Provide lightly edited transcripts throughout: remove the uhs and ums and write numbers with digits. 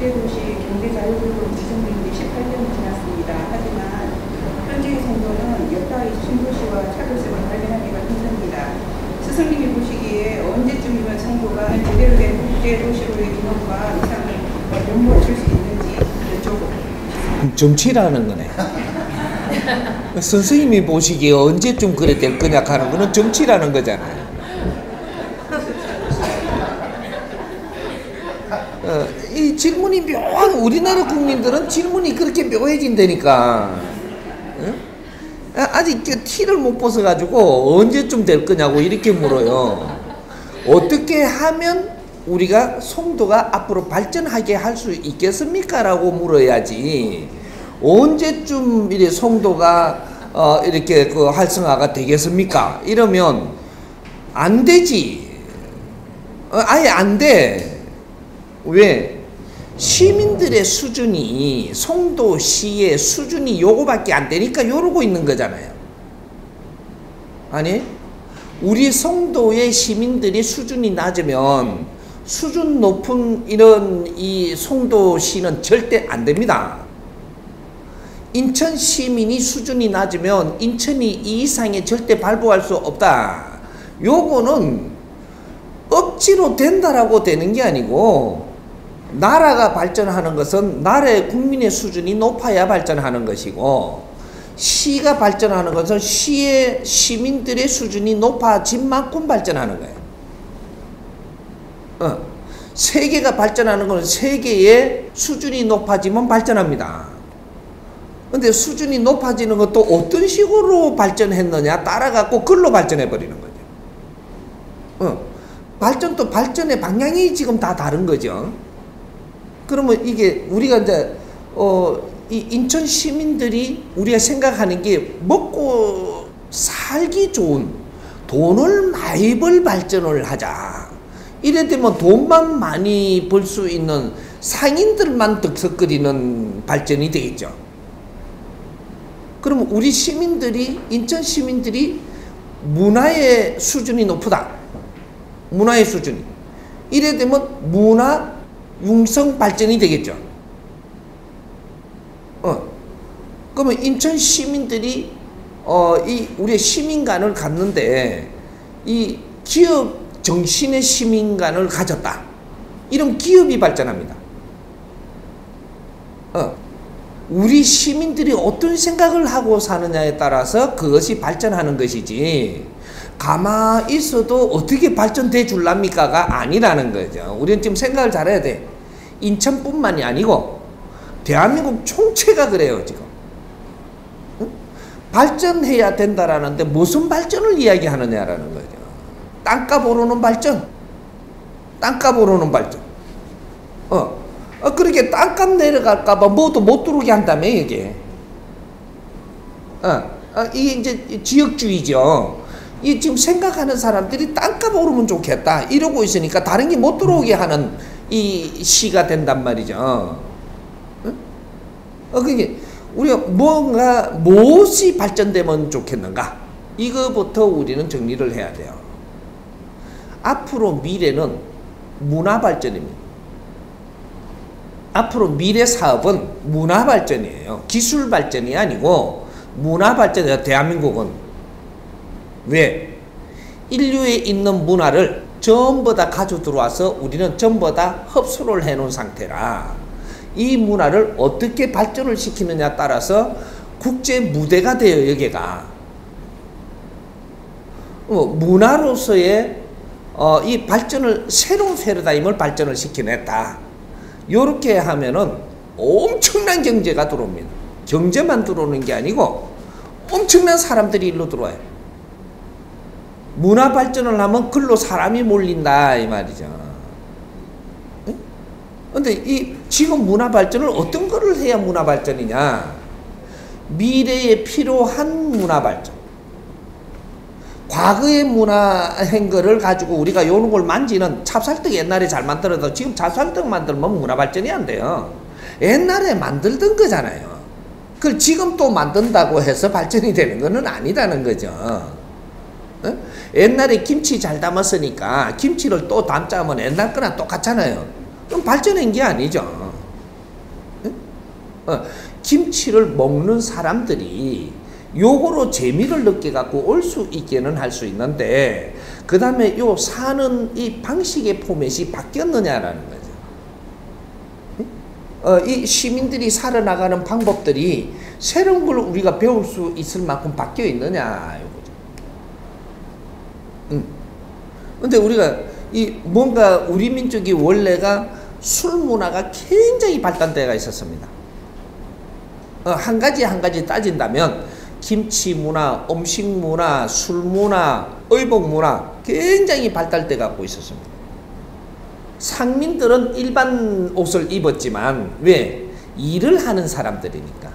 국제도시 경제자유구역으로 지정된 지 18년이 지났습니다. 하지만 현재의 성도는 여타의 신도시와 차별성을 발견하기가 힘듭니다. 스승님이 보시기에 언제쯤이면 성도가 제대로 된 국제도시로의 기능과 이상을 연구할 수 있는지 여쭤보고. 정치라는 거네. 선생님이 보시기에 언제쯤 그래 될 거냐 하는 거는 정치라는 거잖아요. 이 질문이 묘한, 우리나라 국민들은 질문이 그렇게 묘해진다니까. 아직 티를 못 벗어가지고 언제쯤 될 거냐고 이렇게 물어요. 어떻게 하면 우리가 송도가 앞으로 발전하게 할 수 있겠습니까? 라고 물어야지. 언제쯤 이래 송도가 이렇게 그 활성화가 되겠습니까? 이러면 안 되지. 아예 안 돼. 왜? 시민들의 수준이, 송도시의 수준이 요거밖에 안 되니까 요러고 있는 거잖아요. 아니? 우리 송도의 시민들이 수준이 낮으면 수준 높은 이런 이 송도시는 절대 안 됩니다. 인천 시민이 수준이 낮으면 인천이 이 이상에 절대 발부할 수 없다. 요거는 억지로 된다라고 되는 게 아니고, 나라가 발전하는 것은 나라의 국민의 수준이 높아야 발전하는 것이고, 시가 발전하는 것은 시의 시민들의 수준이 높아진 만큼 발전하는 거예요. 세계가 발전하는 것은 세계의 수준이 높아지면 발전합니다. 근데 수준이 높아지는 것도 어떤 식으로 발전했느냐 따라갖고 글로 발전해 버리는 거죠. 발전도 발전의 방향이 지금 다 다른 거죠. 그러면 이게 우리가 이제 이 인천 시민들이 우리가 생각하는 게 먹고 살기 좋은, 돈을 많이 벌 발전을 하자. 이래 되면 돈만 많이 벌 수 있는 상인들만 득석거리는 발전이 되겠죠. 그러면 우리 시민들이, 인천 시민들이 문화의 수준이 높다. 문화의 수준이. 이래 되면 문화 융성 발전이 되겠죠. 그러면 인천 시민들이 이 우리의 시민관을 갖는데 이 기업 정신의 시민관을 가졌다. 이런 기업이 발전합니다. 우리 시민들이 어떤 생각을 하고 사느냐에 따라서 그것이 발전하는 것이지, 가만히 있어도 어떻게 발전돼 줄랍니까가 아니라는 거죠. 우리는 지금 생각을 잘해야 돼. 인천뿐만이 아니고 대한민국 총체가 그래요 지금. 발전해야 된다라는데 무슨 발전을 이야기하느냐라는 거죠. 땅값 오르는 발전, 땅값 오르는 발전. 그렇게 땅값 내려갈까봐 뭐도 못 들어오게 한다며 이게. 이게 이제 지역주의죠. 이 지금 생각하는 사람들이 땅값 오르면 좋겠다 이러고 있으니까 다른 게 못 들어오게 하는 이 시가 된단 말이죠. 그게 우리가 뭔가 무엇이 발전되면 좋겠는가, 이거부터 우리는 정리를 해야 돼요. 앞으로 미래는 문화 발전입니다. 앞으로 미래 사업은 문화 발전이에요. 기술 발전이 아니고 문화 발전이에요. 대한민국은. 왜? 인류에 있는 문화를 전부 다 가져 들어와서 우리는 전부 다 흡수를 해놓은 상태라, 이 문화를 어떻게 발전을 시키느냐 따라서 국제 무대가 돼요. 여기가 문화로서의 이 발전을, 새로운 패러다임을 발전을 시켜냈다. 요렇게 하면은 엄청난 경제가 들어옵니다. 경제만 들어오는 게 아니고 엄청난 사람들이 일로 들어와요. 문화 발전을 하면 글로 사람이 몰린다 이 말이죠. 근데 이 지금 문화 발전을 어떤 거를 해야 문화 발전이냐? 미래에 필요한 문화 발전. 과거의 문화한 거를 가지고 우리가 요런 걸 만지는, 찹쌀떡 옛날에 잘 만들어도 지금 찹쌀떡 만들면 문화 발전이 안 돼요. 옛날에 만들던 거잖아요. 그걸 지금 또 만든다고 해서 발전이 되는 거는 아니라는 거죠. 옛날에 김치 잘 담았으니까 김치를 또 담자면 옛날 거랑 똑같잖아요. 그럼 발전한 게 아니죠. 김치를 먹는 사람들이 요거로 재미를 느껴갖고 올 수 있게는 할 수 있는데, 그 다음에 요 사는 이 방식의 포맷이 바뀌었느냐라는 거죠. 이 시민들이 살아나가는 방법들이 새로운 걸 우리가 배울 수 있을 만큼 바뀌어 있느냐, 요거죠. 근데 우리가 뭔가 우리 민족이 원래가 술 문화가 굉장히 발달되어 있었습니다. 한 가지 따진다면 김치 문화, 음식 문화, 술 문화, 의복 문화 굉장히 발달돼 갖고 있었습니다. 상민들은 일반 옷을 입었지만 왜? 일을 하는 사람들이니까.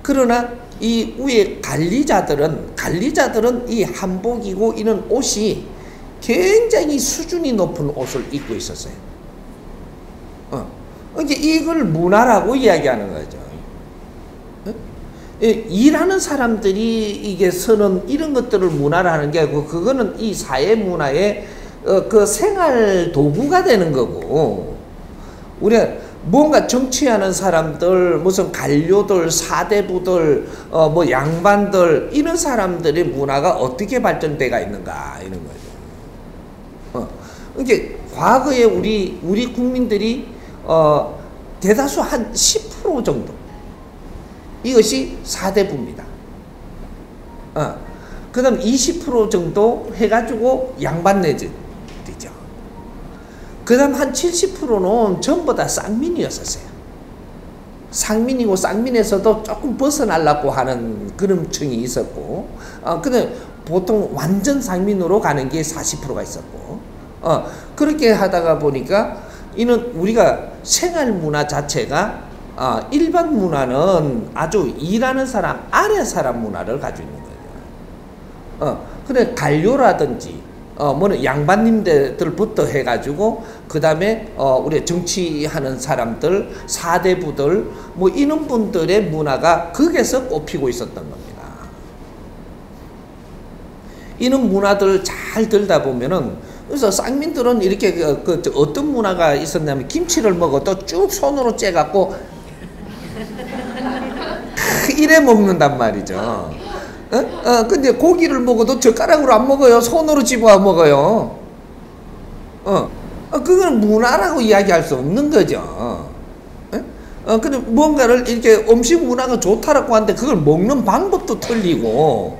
그러나 이 위에 관리자들은 이 한복이고 이런 옷이 굉장히 수준이 높은 옷을 입고 있었어요. 이제 이걸 문화라고 이야기하는 거죠. 일하는 사람들이 이게 서는 이런 것들을 문화라는 게 아니고, 그거는 이 사회 문화의 그 생활 도구가 되는 거고, 우리가 뭔가 정치하는 사람들, 무슨 관료들, 사대부들, 뭐 양반들, 이런 사람들의 문화가 어떻게 발전돼가 있는가, 이런 거죠. 이게 과거에 우리 국민들이 대다수 한 10% 정도, 이것이 사대부입니다. 그 다음 20% 정도 해가지고 양반네들이죠. 그 다음 한 70%는 전부 다 쌍민이었었어요. 상민이고 쌍민에서도 조금 벗어나려고 하는 그런 층이 있었고, 근데 보통 완전 상민으로 가는 게 40%가 있었고, 그렇게 하다가 보니까 이는 우리가 생활 문화 자체가 일반 문화는 아주 일하는 사람, 아래 사람 문화를 가지고 있는 거죠. 근데 관료라든지, 뭐는 양반님들부터 해가지고, 그 다음에, 우리 정치하는 사람들, 사대부들, 뭐, 이런 분들의 문화가 거기에서 꼽히고 있었던 겁니다. 이런 문화들 잘 들다 보면은, 그래서 쌍민들은 이렇게 어떤 문화가 있었냐면, 김치를 먹어도 쭉 손으로 째갖고, 이래 먹는단 말이죠. 근데 고기를 먹어도 젓가락으로 안 먹어요. 손으로 집어 먹어요. 그건 문화라고 이야기할 수 없는 거죠. 근데 뭔가를 이렇게 음식 문화가 좋다라고 하는데 그걸 먹는 방법도 틀리고,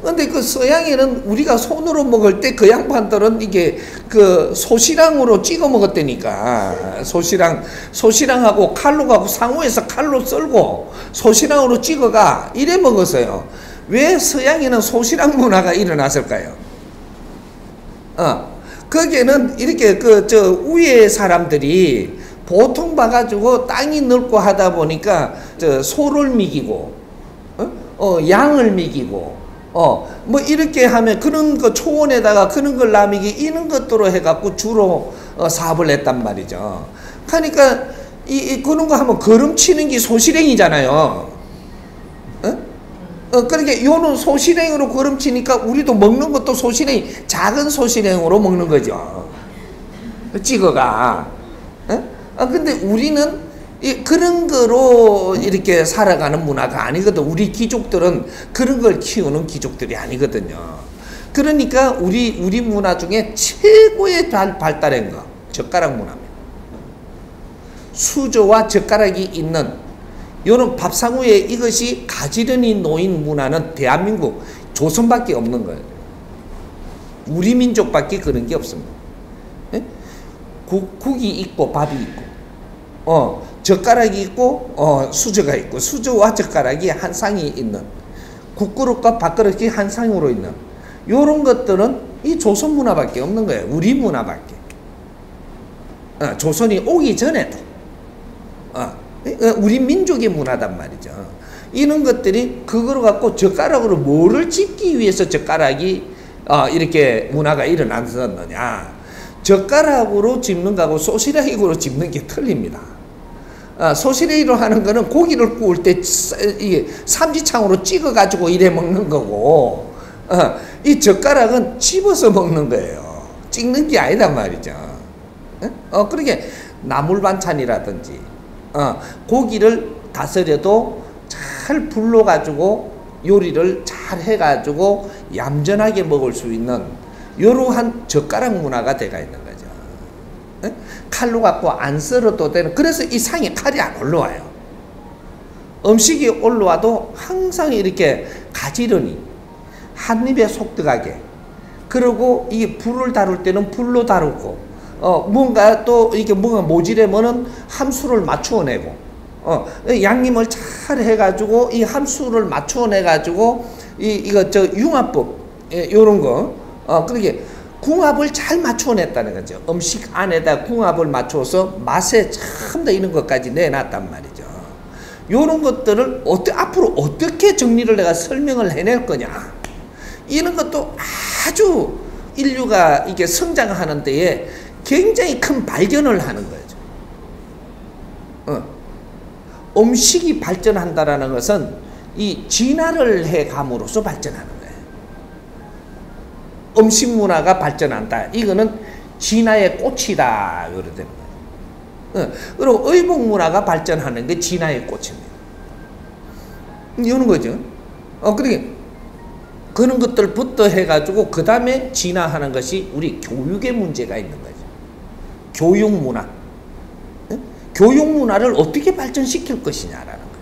근데 그 서양에는 우리가 손으로 먹을 때 그 양반들은 이게 그 소시랑으로 찍어 먹었다니까. 소시랑하고 칼로 가고 상호에서 칼로 썰고 소시랑으로 찍어가 이래 먹었어요. 왜 서양에는 소시랑 문화가 일어났을까요? 거기에는 이렇게 저 위에 사람들이 보통 봐가지고 땅이 넓고 하다 보니까 저 소를 먹이고, 양을 먹이고, 뭐 이렇게 하면 그런 거 초원에다가 그런 걸 남이기 이런 것들로 해갖고 주로 사업을 했단 말이죠. 그러니까 그런 거 하면 걸음치는 게 소시랭이잖아요. 그러니까 요는 소시랭으로 걸음치니까 우리도 먹는 것도 소시랭, 작은 소시랭으로 먹는 거죠. 찍어가. 근데 우리는 그런 거로 이렇게 살아가는 문화가 아니거든. 우리 귀족들은 그런 걸 키우는 귀족들이 아니거든요. 그러니까 우리 문화 중에 최고의 발달한 거, 젓가락 문화입니다. 수저와 젓가락이 있는, 요는 밥상위에 이것이 가지런히 놓인 문화는 대한민국 조선밖에 없는 거예요. 우리 민족밖에 그런 게 없습니다. 국이 있고 밥이 있고, 젓가락이 있고, 수저가 있고, 수저와 젓가락이 한 쌍이 있는, 국그릇과 밥그릇이 한 쌍으로 있는, 요런 것들은 이 조선 문화밖에 없는 거예요. 우리 문화밖에. 조선이 오기 전에도. 우리 민족의 문화단 말이죠. 이런 것들이 그걸 갖고 젓가락으로 뭐를 짚기 위해서 젓가락이 이렇게 문화가 일어났었느냐. 젓가락으로 짚는 거하고 소시락으로 짚는 게 틀립니다. 소시래기로 하는 거는 고기를 구울 때 이게 삼지창으로 찍어가지고 이래 먹는 거고, 이 젓가락은 집어서 먹는 거예요. 찍는 게 아니단 말이죠. 그러게 나물 반찬이라든지, 고기를 다스려도 잘 불러가지고 요리를 잘 해가지고 얌전하게 먹을 수 있는 이러한 젓가락 문화가 돼가 있는 거죠. 에? 칼로 갖고 안 썰어도 되는. 그래서 이 상에 칼이 안 올라와요. 음식이 올라와도 항상 이렇게 가지런히 한 입에 속 들어가게. 그리고 이 불을 다룰 때는 불로 다루고, 뭔가 또 이렇게 뭔가 모질하면은 함수를 맞추어내고, 양념을 잘 해가지고 이 함수를 맞추어내가지고 이거 융합법, 요런 거, 그렇게 궁합을 잘 맞추어냈다는 거죠. 음식 안에다 궁합을 맞춰서 맛에 참 더 이런 것까지 내놨단 말이죠. 요런 것들을 앞으로 어떻게 정리를 내가 설명을 해낼 거냐. 이런 것도 아주 인류가 이게 성장하는 데에 굉장히 큰 발견을 하는 거죠. 음식이 발전한다라는 것은 이 진화를 해 감으로써 발전하는 거예요. 음식 문화가 발전한다. 이거는 진화의 꽃이다. 이렇게 되는 거예요. 그리고 의복 문화가 발전하는 게 진화의 꽃입니다. 이러는 거죠. 그러니까 그런 것들부터 해가지고 그 다음에 진화하는 것이 우리 교육의 문제가 있는 거죠. 교육 문화. 교육 문화를 어떻게 발전시킬 것이냐라는 거예요.